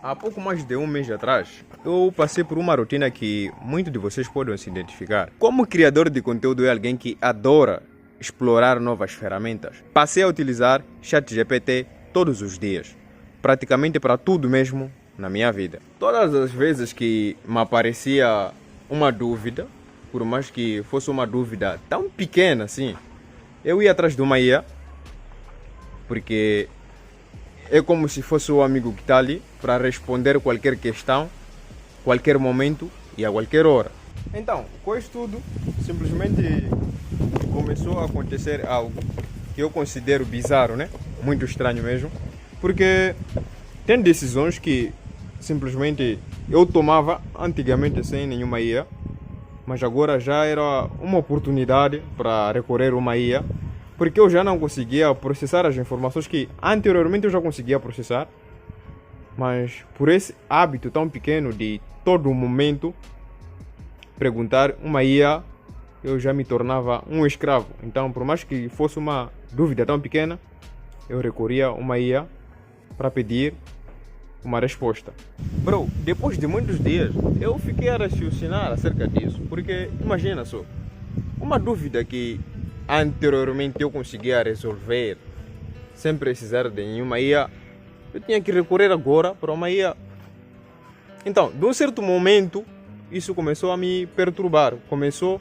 Há pouco mais de um mês atrás, eu passei por uma rotina que muitos de vocês podem se identificar. Como criador de conteúdo e alguém que adora explorar novas ferramentas, passei a utilizar ChatGPT todos os dias, praticamente para tudo mesmo na minha vida. Todas as vezes que me aparecia uma dúvida, por mais que fosse uma dúvida tão pequena assim, eu ia atrás de uma IA, porque é como se fosse o amigo que está ali para responder qualquer questão, qualquer momento e a qualquer hora. Então, com isso tudo, simplesmente começou a acontecer algo que eu considero bizarro, né? Muito estranho mesmo, porque tem decisões que simplesmente eu tomava antigamente sem nenhuma IA, mas agora já era uma oportunidade para recorrer a uma IA, porque eu já não conseguia processar as informações que anteriormente eu já conseguia processar, mas por esse hábito tão pequeno de todo momento perguntar uma IA, eu já me tornava um escravo. Então, por mais que fosse uma dúvida tão pequena, eu recorria a uma IA para pedir uma resposta. Bro, depois de muitos dias, eu fiquei a raciocinar acerca disso, porque imagina só, uma dúvida que anteriormente eu conseguia resolver sem precisar de nenhuma IA, eu tinha que recorrer agora para uma IA. Então, de um certo momento, isso começou a me perturbar, começou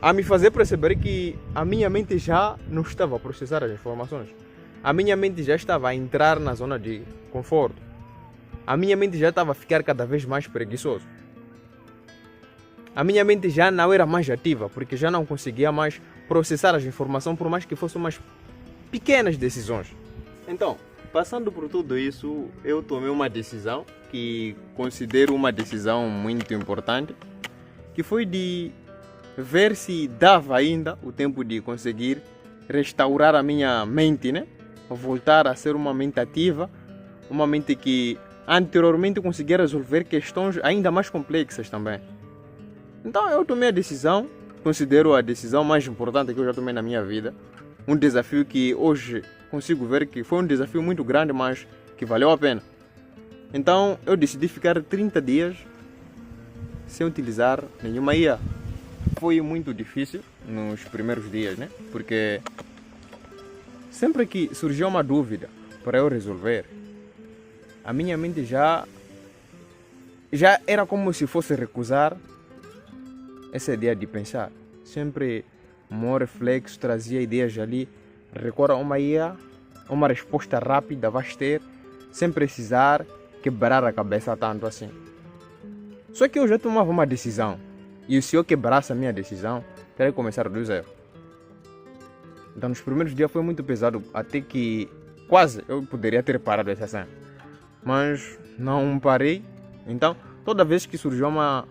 a me fazer perceber que a minha mente já não estava a processar as informações. A minha mente já estava a entrar na zona de conforto. A minha mente já estava a ficar cada vez mais preguiçoso. A minha mente já não era mais ativa, porque já não conseguia mais processar as informações, por mais que fossem umas pequenas decisões. Então, passando por tudo isso, eu tomei uma decisão que considero uma decisão muito importante, que foi de ver se dava ainda o tempo de conseguir restaurar a minha mente, né? Voltar a ser uma mente ativa, uma mente que anteriormente conseguia resolver questões ainda mais complexas também. Então eu tomei a decisão, considero a decisão mais importante que eu já tomei na minha vida. Um desafio que hoje consigo ver que foi um desafio muito grande, mas que valeu a pena. Então eu decidi ficar 30 dias sem utilizar nenhuma IA. Foi muito difícil nos primeiros dias, né? Porque sempre que surgiu uma dúvida para eu resolver, a minha mente já era como se fosse recusar essa ideia de pensar. Sempre o meu reflexo trazia ideias ali, recorra a uma IA, uma resposta rápida vais ter, sem precisar quebrar a cabeça tanto assim. Só que eu já tomava uma decisão, e se eu quebrasse a minha decisão, teria que começar do zero. Então nos primeiros dias foi muito pesado, até que quase eu poderia ter parado essa cena. Mas não parei. Então toda vez que surgiu uma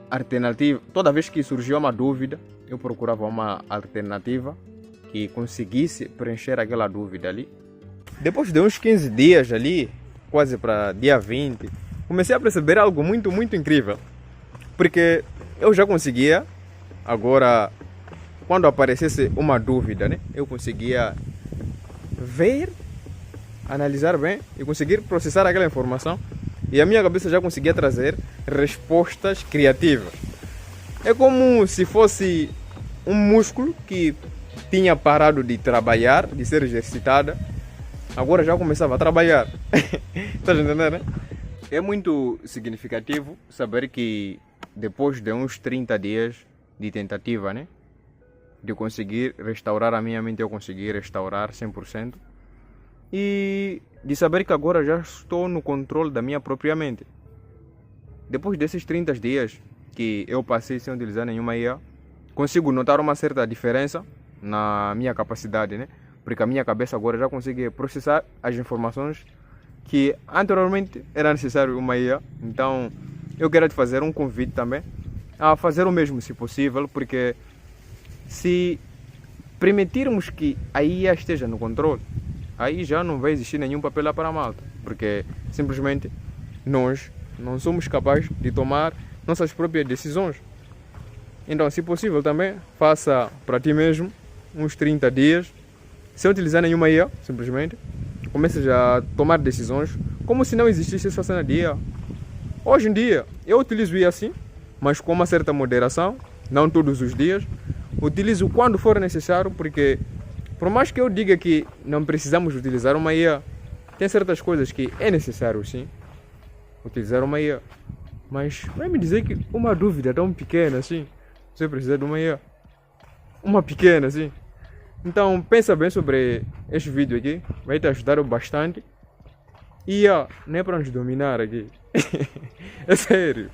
alternativa, toda vez que surgiu uma dúvida, eu procurava uma alternativa que conseguisse preencher aquela dúvida ali. Depois de uns 15 dias ali, quase para dia 20, comecei a perceber algo muito, muito incrível. Porque eu já conseguia, agora, quando aparecesse uma dúvida, né, eu conseguia ver, analisar bem e conseguir processar aquela informação. E a minha cabeça já conseguia trazer respostas criativas. É como se fosse um músculo que tinha parado de trabalhar, de ser exercitada, agora já começava a trabalhar. Está entendendo, né? É muito significativo saber que depois de uns 30 dias de tentativa, né, de conseguir restaurar a minha mente, eu consegui restaurar 100%. E de saber que agora já estou no controle da minha própria mente. Depois desses 30 dias que eu passei sem utilizar nenhuma IA, consigo notar uma certa diferença na minha capacidade, né? Porque a minha cabeça agora já consegue processar as informações que anteriormente era necessário uma IA. Então eu quero te fazer um convite também a fazer o mesmo se possível, porque se permitirmos que a IA esteja no controle, aí já não vai existir nenhum papel lá para a malta, porque simplesmente nós não somos capazes de tomar nossas próprias decisões. Então, se possível também, faça para ti mesmo uns 30 dias, sem utilizar nenhuma IA, simplesmente. Comece a tomar decisões como se não existisse essa cena de IA. Hoje em dia, eu utilizo IA assim, mas com uma certa moderação, não todos os dias. Utilizo quando for necessário, porque por mais que eu diga que não precisamos utilizar uma IA, tem certas coisas que é necessário sim utilizar uma IA. Mas vai me dizer que uma dúvida tão pequena assim, você precisa de uma IA? Uma pequena assim. Então pensa bem sobre este vídeo aqui, vai te ajudar bastante. IA não é para nos dominar aqui. É sério.